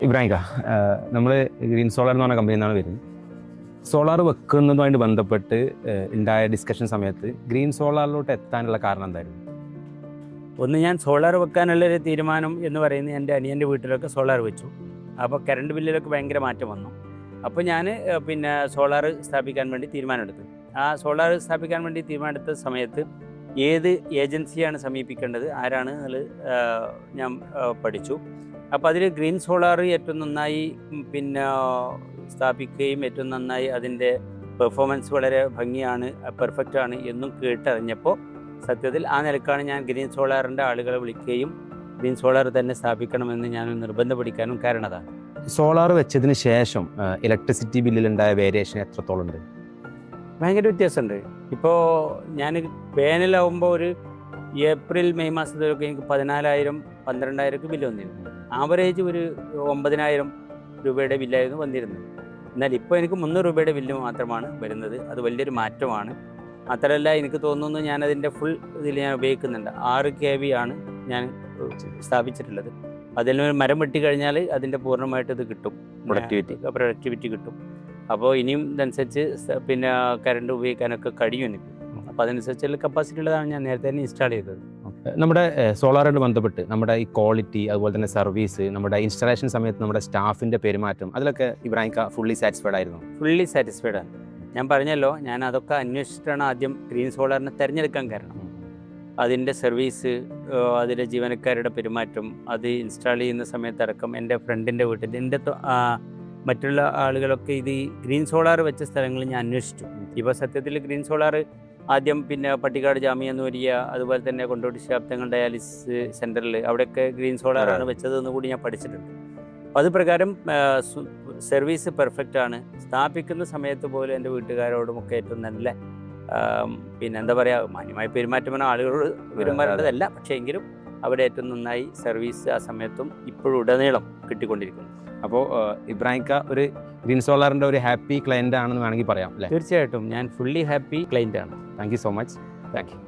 ഇബ്രാഹിം നമ്മൾ green solar എന്ന് പറഞ്ഞ കമ്പനിയിൽ നിന്നാണ് വരുന്നത്. സോളാർ വെക്കുന്നതുമായിട്ട് ബന്ധപ്പെട്ട് ഉണ്ടായ ഡിസ്കഷൻ സമയത്ത് ഗ്രീൻ സോളാറിലോട്ട് എത്താനുള്ള കാരണം എന്തായിരുന്നു? ഒന്ന്, ഞാൻ സോളാർ വെക്കാനുള്ളൊരു തീരുമാനം എന്ന് പറയുന്നത് എൻ്റെ അനിയൻ്റെ വീട്ടിലൊക്കെ സോളാർ വെച്ചു. അപ്പോൾ കറണ്ട് ബില്ലിലൊക്കെ ഭയങ്കര മാറ്റം വന്നു. അപ്പോൾ ഞാൻ സോളാർ സ്ഥാപിക്കാൻ വേണ്ടി തീരുമാനമെടുത്തു. ആ സോളാർ സ്ഥാപിക്കാൻ വേണ്ടി തീരുമാനമെടുത്ത സമയത്ത് ഏത് ഏജൻസിയാണ് സമീപിക്കേണ്ടത്, ആരാണ് എന്നുള്ളത് ഞാൻ പഠിച്ചു. അപ്പോൾ അതിൽ ഗ്രീൻ സോളാർ ഏറ്റവും നന്നായി സ്ഥാപിക്കുകയും ഏറ്റവും നന്നായി അതിൻ്റെ പെർഫോമൻസ് വളരെ ഭംഗിയാണ്, പെർഫെക്റ്റാണ് എന്നും കേട്ടറിഞ്ഞപ്പോൾ സത്യത്തിൽ ആ നിലക്കാണ് ഞാൻ ഗ്രീൻ സോളാറിൻ്റെ ആളുകളെ വിളിക്കുകയും ഗ്രീൻ സോളാർ തന്നെ സ്ഥാപിക്കണമെന്ന് ഞാൻ നിർബന്ധം പിടിക്കാനും കാരണതാണ്. സോളാർ വെച്ചതിന് ശേഷം ഇലക്ട്രിസിറ്റി ബില്ലിലുണ്ടായ വേരിയേഷൻ എത്രത്തോളം ഉണ്ട്? ഭയങ്കര വ്യത്യാസമുണ്ട്. ഇപ്പോൾ ഞാൻ വേനലാവുമ്പോൾ ഒരു ഏപ്രിൽ മെയ് മാസത്തിലൊക്കെ എനിക്ക് 14,000 12,000 ബില്ല് വന്നിരുന്നു. ആവറേജ് ഒരു 9,000 രൂപയുടെ ബില്ലായിരുന്നു വന്നിരുന്നത്. എന്നാൽ ഇപ്പോൾ എനിക്ക് 300 രൂപയുടെ ബില്ല് മാത്രമാണ് വരുന്നത്. അത് വലിയൊരു മാറ്റമാണ്. മാത്രമല്ല, എനിക്ക് തോന്നുന്നു ഞാനതിൻ്റെ ഫുൾ ഇതിൽ ഞാൻ ഉപയോഗിക്കുന്നുണ്ട്. 6 kV ആണ് ഞാൻ സ്ഥാപിച്ചിട്ടുള്ളത്. അതിൽ നിന്ന് മരം വെട്ടി കഴിഞ്ഞാൽ അതിൻ്റെ പൂർണ്ണമായിട്ട് ഇത് കിട്ടും, പ്രൊഡക്ടിവിറ്റി കിട്ടും. അപ്പോൾ ഇനിയും ഇതനുസരിച്ച് കറണ്ട് ഉപയോഗിക്കാനൊക്കെ കഴിയും എനിക്ക്. അപ്പോൾ അതനുസരിച്ചുള്ള കപ്പാസിറ്റി ഉള്ളതാണ് ഞാൻ നേരത്തെ തന്നെ ഇൻസ്റ്റാൾ ചെയ്തത്. നമ്മുടെ സോളാറുമായിട്ട് ബന്ധപ്പെട്ട് നമ്മുടെ ഈ ക്വാളിറ്റി, അതുപോലെ തന്നെ സർവീസ്, നമ്മുടെ ഇൻസ്റ്റാളേഷൻ സമയത്ത് നമ്മുടെ സ്റ്റാഫിൻ്റെ പെരുമാറ്റം, അതിലൊക്കെ ഇബ്രാഹിം ഫുള്ളി സാറ്റിസ്ഫൈഡ് ആയിരുന്നു? ഫുള്ളി സാറ്റിസ്ഫൈഡ് ആണ്. ഞാൻ പറഞ്ഞല്ലോ, ഞാൻ അതൊക്കെ അന്വേഷിച്ചിട്ടാണ് ആദ്യം ഗ്രീൻ സോളാറിനെ തിരഞ്ഞെടുക്കാൻ കാരണം. അതിൻ്റെ സർവീസ്, അതിലെ ജീവനക്കാരുടെ പെരുമാറ്റം, അത് ഇൻസ്റ്റാൾ ചെയ്യുന്ന സമയത്തടക്കം എൻ്റെ ഫ്രണ്ടിൻ്റെ വീട്ടിൽ എൻ്റെ മറ്റുള്ള ആളുകളൊക്കെ ഇത് ഗ്രീൻ സോളാർ വെച്ച സ്ഥലങ്ങളിൽ ഞാൻ അന്വേഷിച്ചു. ഇപ്പോൾ സത്യത്തിൽ ഗ്രീൻ സോളാർ ആദ്യം പട്ടിക്കാട് ജാമിയ നൂരിയ, അതുപോലെ തന്നെ കൊണ്ടോട്ടി ശാബ്ദങ്ങൾ ഡയാലിസിസ് സെൻറ്ററിൽ അവിടെയൊക്കെ ഗ്രീൻ സോളാറാണ് വെച്ചതെന്ന് കൂടി ഞാൻ പഠിച്ചിട്ടുണ്ട്. അപ്പോൾ അത് പ്രകാരം സർവീസ് പെർഫെക്റ്റാണ്. സ്ഥാപിക്കുന്ന സമയത്ത് പോലും എൻ്റെ വീട്ടുകാരോടുമൊക്കെ ഏറ്റവും നല്ല എന്താ പറയുക, മാന്യമായ പെരുമാറ്റമാണ്. ആളുകളോട് പെരുമാറേണ്ടതല്ല, പക്ഷേ എങ്കിലും അവിടെ ഏറ്റവും നന്നായി സർവീസ് ആ സമയത്തും ഇപ്പോഴും ഉടനീളം കിട്ടിക്കൊണ്ടിരിക്കുന്നു. അപ്പോൾ ഇബ്രാഹിം ഒരു ഗ്രീൻ സോളാറിൻ്റെ ഒരു ഹാപ്പി ക്ലയൻ്റ് ആണെന്ന് വേണമെങ്കിൽ പറയാം അല്ലേ? തീർച്ചയായിട്ടും ഞാൻ ഫുള്ളി ഹാപ്പി ക്ലയൻ്റ് ആണ്. Thank you so much. Thank you.